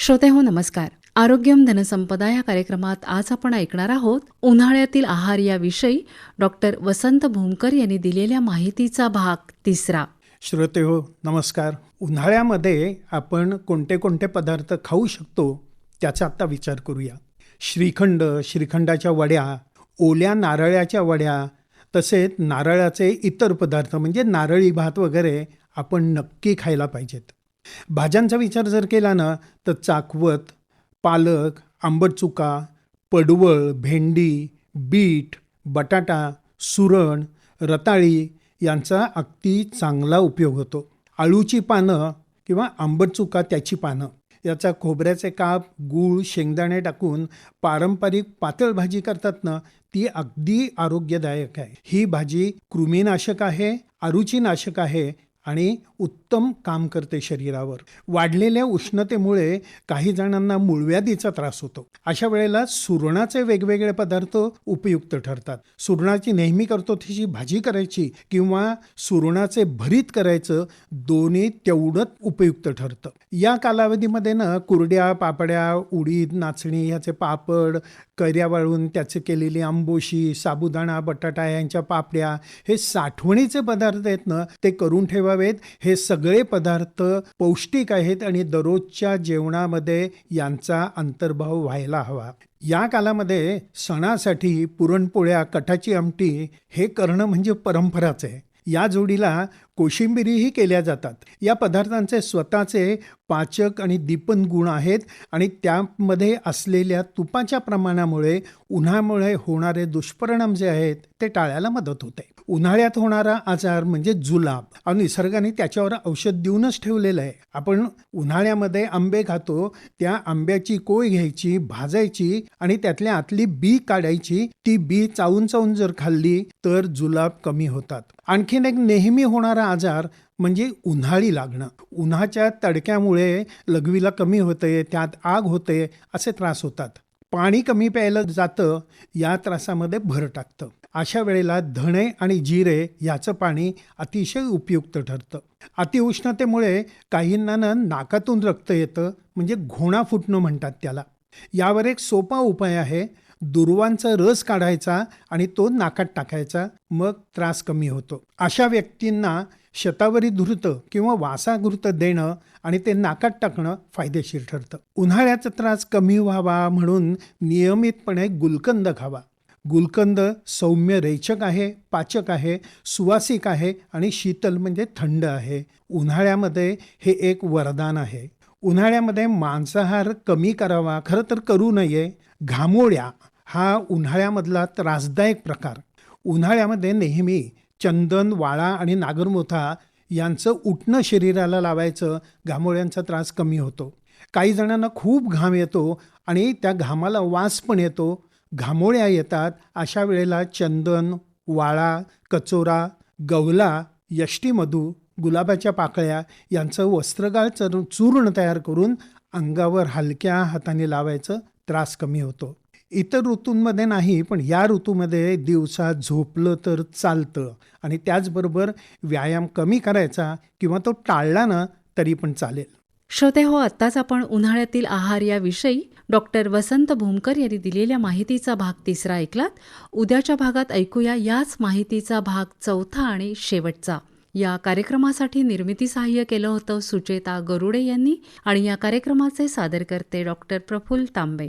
श्रोते हो नमस्कार. आरोग्यम धनसंपदा या कार्यक्रमात आज आपण ऐकणार आहोत उन्हाळ्यातील आहार याविषयी डॉक्टर वसंत भूमकर यांनी दिलेल्या माहितीचा भाग 3. श्रोते हो नमस्कार. उन्हाळ्यामध्ये आपण कोणते कोणते पदार्थ खाऊ शकतो त्याचा आता विचार करूया. श्रीखंड, श्रीखंडाच्या वड्या, ओल्या नारळाच्या वड्या, तसेच नारळाचे इतर पदार्थ म्हणजे नारळी भात वगैरे आपण नक्की खायला पाहिजेत. भाज्यांचा विचार जर केला ना तर चाकवत, पालक, आंबट चुका, पडवळ, भेंडी, बीट, बटाटा, सुरण, रताळी यांचा अगदी चांगला उपयोग होतो. आळूची पानं किंवा आंबट चुका त्याची पानं याचा खोबऱ्याचे काप, गूळ, शेंगदाणे टाकून पारंपरिक पातळ भाजी करतात ना, ती अगदी आरोग्यदायक आहे. ही भाजी कृमीनाशक आहे, अरुचीनाशक आहे आणि उत्तम काम करते शरीरावर. वाढलेल्या उष्णतेमुळे काही जणांना मूळव्याधीचा त्रास होतो. अशा वेळेला सुरणाचे वेगवेगळे पदार्थ उपयुक्त ठरतात. सुरणाची नेहमी करतो तशी भाजी करायची किंवा सुरणाचे भरीत करायचं, दोन्ही तेवढंच उपयुक्त ठरतं. या कालावधीमध्ये ना कुरड्या, पापड्या, उडीद, नाचणी ह्याचे पापड, कैऱ्या वाळून त्याचे केलेली आंबोशी, साबुदाणा, बटाटा यांच्या पापड्या, हे साठवणीचे पदार्थ आहेत ना, ते करून ठेवावेत. हे सगळे पदार्थ पौष्टिक आहेत आणि दररोजच्या जेवणामध्ये यांचा अंतर्भाव व्हायला हवा. या कालामध्ये सणासाठी पुरणपोळ्या, कटाची आमटी हे करणं म्हणजे परंपराच आहे. या जोडीला कोशिंबिरीही केल्या जातात. या पदार्थांचे स्वतःचे पाचक आणि दीपन गुण आहेत आणि त्यामध्ये असलेल्या तुपाच्या प्रमाणामुळे उन्हामुळे होणारे दुष्परिणाम जे आहेत ते टाळायला मदत होते. उन्हाळ्यात होणारा आजार म्हणजे जुलाब आणि निसर्गाने त्याच्यावर औषध देऊनच ठेवलेलं आहे. आपण उन्हाळ्यामध्ये आंबे खातो, त्या आंब्याची कोय घ्यायची, भाजायची आणि त्यातल्या आतली बी काढायची. ती बी चावून चावून जर खाल्ली तर जुलाब कमी होतात. आणखीन एक नेहमी होणारा आजार म्हणजे उन्हाळी लागणं. उन्हाच्या तडक्यामुळे लघवीला कमी होते, त्यात आग होते, असे त्रास होतात. पाणी कमी प्यायला जातं, या त्रासामध्ये भर टाकतं. अशा वेळेला धणे आणि जिरे याचं पाणी अतिशय उपयुक्त ठरतं. अतिउष्णतेमुळे काहींना नाकातून रक्त येतं, म्हणजे घोणा फुटणं म्हणतात त्याला. यावर एक सोपा उपाय आहे. दुर्वांचा रस काढायचा आणि तो नाकात टाकायचा, मग त्रास कमी होतो. अशा व्यक्तींना शतावरी धूर्त किंवा वासाघृत देणं आणि ते नाकात टाकणं फायदेशीर ठरतं. उन्हाळ्याचा त्रास कमी व्हावा म्हणून नियमितपणे गुलकंद खावा. गुलकंद सौम्य रेचक आहे, पाचक आहे, सुवासिक आहे आणि शीतल म्हणजे थंड आहे. उन्हाळ्यामध्ये हे एक वरदान आहे. उन्हाळ्यामध्ये मांसाहार कमी करावा, खरं तर करू नये. घामोळ्या हा उन्हाळ्यामधला त्रासदायक प्रकार. उन्हाळ्यामध्ये नेहमी चंदन, वाळा आणि नागरमोथा यांचं उठणं शरीराला लावायचं. घामोळ्यांचा त्रास कमी होतो. काही जणांना खूप घाम येतो आणि त्या घामाला वास पण येतो, घामोळ्या येतात. अशा वेळेला चंदन, वाळा, कचोरा, गवला, यष्टीमधू, गुलाबाच्या पाकळ्या यांचं वस्त्रगाळ चूर्ण तयार करून अंगावर हलक्या हाताने लावायचं. त्रास कमी होतो. इतर ऋतूंमध्ये नाही, पण या ऋतूमध्ये दिवसा झोपलं तर चालतं आणि त्याचबरोबर व्यायाम कमी करायचा किंवा तो टाळला ना तरी पण चालेल. श्रोते हो, आत्ताच आपण उन्हाळ्यातील आहार याविषयी डॉक्टर वसंत भूमकर यांनी दिलेल्या माहितीचा भाग 3 ऐकलात. उद्याच्या भागात ऐकूया याच माहितीचा भाग 4 आणि शेवटचा. या कार्यक्रमासाठी निर्मिती सहाय्य केलं होतं सुचेता गरुडे यांनी आणि या कार्यक्रमाचे सादरकर्ते डॉक्टर प्रफुल्ल तांबे.